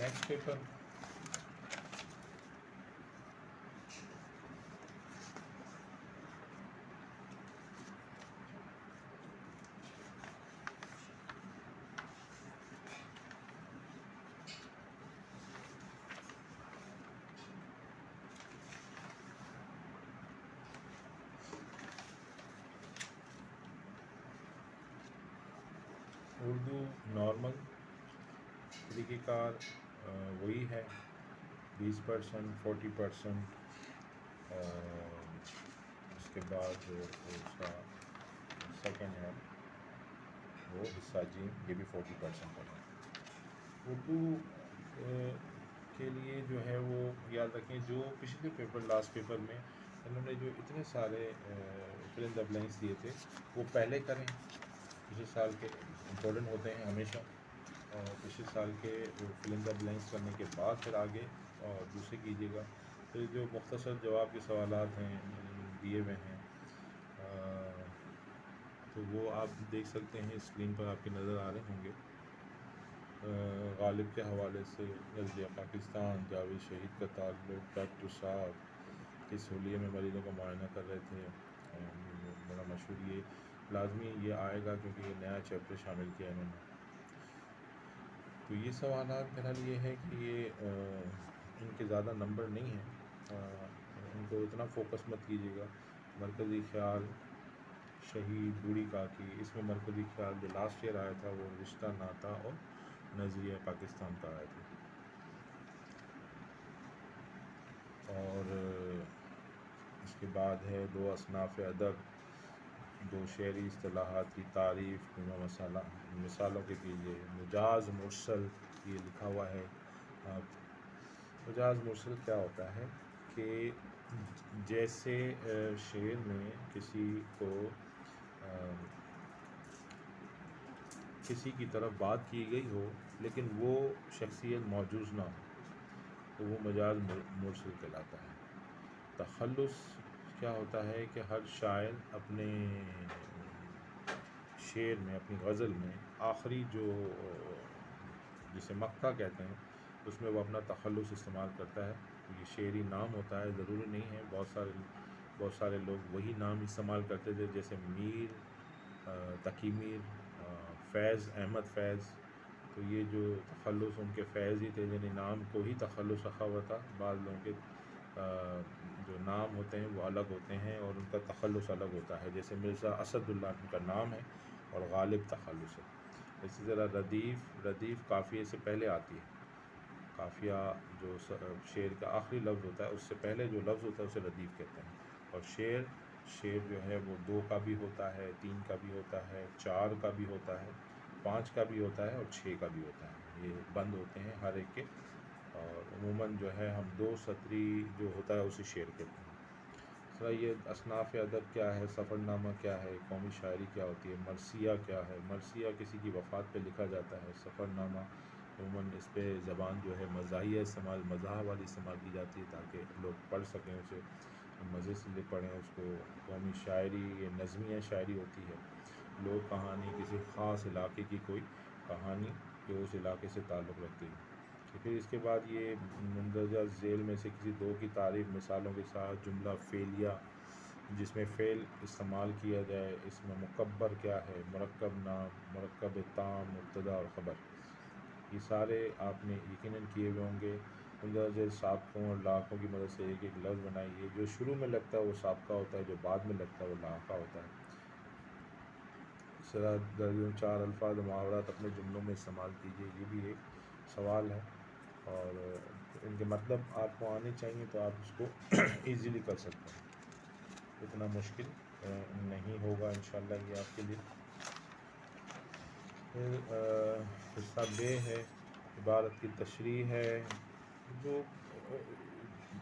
Next paper Urdu normal طریقہ کار وہی ہے 20%، 40%. اس کے بعد جو اس کا سیکنڈ ہے وہ حصہ جیم، یہ بھی 40% ہے. اردو کے لیے جو ہے وہ یاد رکھیں، جو پچھلے پیپر لاسٹ پیپر میں انہوں نے جو اتنے سارے فل ان دا بلینکس دیے تھے وہ پہلے کریں. پچھلے سال کے امپورٹنٹ ہوتے ہیں ہمیشہ، اور پچھلے سال کے فل ان دا بلینکس کرنے کے بعد پھر آگے اور دوسرے کیجیے گا. پھر جو مختصر جواب کے سوالات ہیں دیے ہوئے ہیں تو وہ آپ دیکھ سکتے ہیں، اسکرین پر آپ کے نظر آ رہے ہوں گے. غالب کے حوالے سے نظریہ پاکستان، جاوید شہید کا تعلق، ڈاکٹر صاحب اس حلیے میں مریضوں کا معائنہ کر رہے تھے. بڑا مشہور، یہ لازمی یہ آئے گا کیونکہ یہ نیا چیپٹر شامل کیا انہوں نے. تو یہ سوالات بہرحال یہ ہے کہ یہ ان کے زیادہ نمبر نہیں ہیں، ان کو اتنا فوکس مت کیجیے گا. مرکزی خیال، شہید، بوڑھی کاکی، اس میں مرکزی خیال جو لاسٹ ایئر آیا تھا وہ رشتہ ناتا اور نظریہ پاکستان کا آیا تھا. اور اس کے بعد ہے 2 اصناف ادب، 2 شعری اصطلاحات کی تعریف، مثالوں کے کیجیے. مجاز مرسل یہ لکھا ہوا ہے. مجاز مرسل کیا ہوتا ہے کہ جیسے شعر میں کسی کو کسی کی طرف بات کی گئی ہو لیکن وہ شخصیت موجود نہ ہو تو وہ مجاز مرسل کہلاتا ہے. تخلص کیا ہوتا ہے کہ ہر شاعر اپنے شعر میں، اپنی غزل میں آخری جو جسے مقطع کہتے ہیں اس میں وہ اپنا تخلص استعمال کرتا ہے. یہ شعری نام ہوتا ہے، ضروری نہیں ہے. بہت سارے لوگ وہی نام استعمال کرتے تھے، جیسے میر، تقی میر، فیض، احمد فیض. تو یہ جو تخلص ان کے فیض ہی تھے، یعنی نام کو ہی تخلص رکھا ہوا تھا. بعض لوگوں کے جو نام ہوتے ہیں وہ الگ ہوتے ہیں اور ان کا تخلص الگ ہوتا ہے، جیسے مرزا اسد اللہ ان کا نام ہے اور غالب تخلص ہے. اسی طرح ردیف قافیے سے پہلے آتی ہے. قافیہ جو شعر کا آخری لفظ ہوتا ہے اس سے پہلے جو لفظ ہوتا ہے اسے ردیف کہتے ہیں. اور شعر جو ہے وہ 2 کا بھی ہوتا ہے، 3 کا بھی ہوتا ہے، 4 کا بھی ہوتا ہے، 5 کا بھی ہوتا ہے اور 6 کا بھی ہوتا ہے. یہ بند ہوتے ہیں ہر ایک کے، اور عموماً جو ہے ہم 2 سطری جو ہوتا ہے اسے شعر کہتے ہیں. یہ اصناف ادب کیا ہے، سفر نامہ کیا ہے، قومی شاعری کیا ہوتی ہے، مرثیہ کیا ہے. مرثیہ کسی کی وفات پہ لکھا جاتا ہے. سفر نامہ عموماً اس پہ زبان جو ہے مزاحیہ استعمال، مزاح والی استعمال کی جاتی ہے تاکہ لوگ پڑھ سکیں اسے، مزے سے پڑھیں اس کو. قومی شاعری یہ نظمیہ شاعری ہوتی ہے. لوک کہانی کسی خاص علاقے کی کوئی کہانی جو اس علاقے سے تعلق رکھتی ہے. پھر اس کے بعد یہ مندرجہ ذیل میں سے کسی 2 کی تعریف مثالوں کے ساتھ. جملہ فعلیہ جس میں فعل استعمال کیا جائے. اس میں مکبر کیا ہے، مرکب نام، مرکب تام، مبتدا اور خبر. یہ سارے آپ نے یقیناً کیے ہوئے ہوں گے. مندرجہ ذیل سابقوں اور لاحقوں کی مدد سے ایک لفظ بنائیے. جو شروع میں لگتا ہے وہ سابقہ ہوتا ہے، جو بعد میں لگتا ہے وہ لاحقہ ہوتا ہے. اس طرح درجن 4 الفاظ و محاورات اپنے جملوں میں استعمال کیجیے. یہ بھی ایک سوال ہے اور ان کے مطلب آپ کو آنے چاہیے تو آپ اس کو ایزیلی کر سکتے ہیں. اتنا مشکل نہیں ہوگا انشاءاللہ یہ آپ کے لیے. پھر حصہ ب ہے، عبارت کی تشریح ہے. جو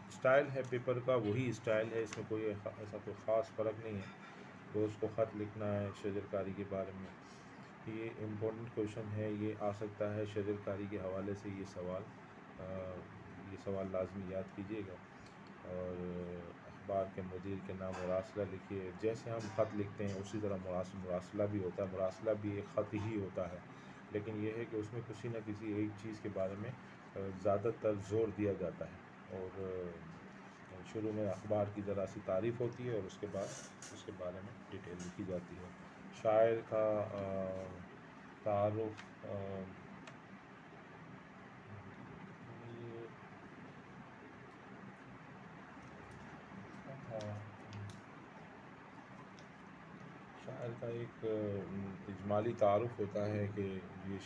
اسٹائل ہے پیپر کا وہی اسٹائل ہے، اس میں کوئی ایسا کوئی خاص فرق نہیں ہے. روز کو خط لکھنا ہے شجر کاری کے بارے میں. یہ امپورٹنٹ کویشچن ہے، یہ آ سکتا ہے شجر کاری کے حوالے سے. یہ سوال لازمی یاد کیجیے گا. اور اخبار کے مدیر کے نام مراسلہ لکھیے. جیسے ہم خط لکھتے ہیں اسی طرح مراسلہ بھی ہوتا ہے. مراسلہ بھی ایک خط ہی ہوتا ہے، لیکن یہ ہے کہ اس میں کسی نہ کسی ایک چیز کے بارے میں زیادہ تر زور دیا جاتا ہے، اور شروع میں اخبار کی ذرا سی تعریف ہوتی ہے اور اس کے بعد اس کے بارے میں ڈیٹیل لکھی جاتی ہے۔ شاعر کا تعارف، یہ تھا، شاعر کا ایک اجمالی تعارف ہوتا ہے کہ یہ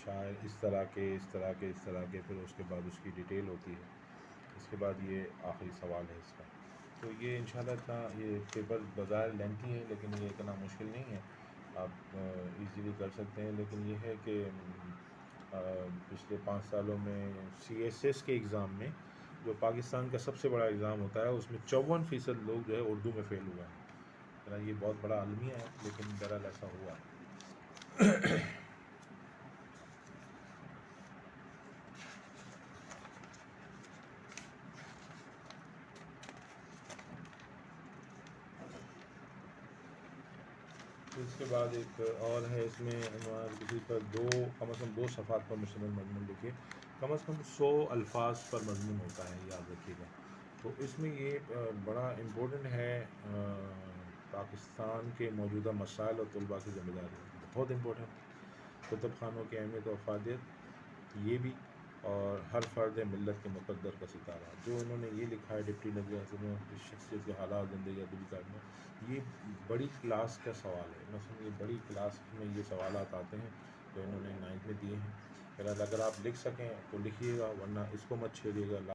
شاعر اس طرح کے اس طرح کے اس طرح کے، پھر اس کے بعد اس کی ڈیٹیل ہوتی ہے، اس کے بعد یہ آخری سوال ہے اس کا۔ تو یہ انشاءاللہ اتنا، یہ پیپر بظاہر لینتھی ہے لیکن یہ اتنا مشکل نہیں ہے، آپ ایزیلی کر سکتے ہیں۔ لیکن یہ ہے کہ پچھلے 5 سالوں میں CSS کے ایگزام میں، جو پاکستان کا سب سے بڑا ایگزام ہوتا ہے، اس میں 54% لوگ جو ہے اردو میں فیل ہوئے ہیں۔ یہ بہت بڑا المیہ ہے لیکن بہرحال ایسا ہوا ہے۔ اس کے بعد ایک اور ہے، اس میں کسی پر کم از کم 2 صفحات پر مشتمل مضمون لکھیے، کم از کم 100 الفاظ پر مضمون ہوتا ہے، یاد رکھیے گا۔ تو اس میں یہ بڑا امپورٹنٹ ہے، پاکستان کے موجودہ مسائل اور طلباء کی ذمہ داری، بہت امپورٹنٹ۔ کتب خانوں کی اہمیت و افادیت، یہ بھی، اور ہر فرد ملت کے مقدر کا ستارہ، جو انہوں نے یہ لکھا ہے ڈپٹی نظیر حسنوں کی شخصیت کے حالات زندگی ادبی کار میں، یہ بڑی کلاس کا سوال ہے۔ مثلا یہ بڑی کلاس میں یہ سوالات آتے ہیں جو انہوں نے 9th میں دیے ہیں۔ اگر آپ لکھ سکیں تو لکھیے گا، ورنہ اس کو مت چھیڑیے گا۔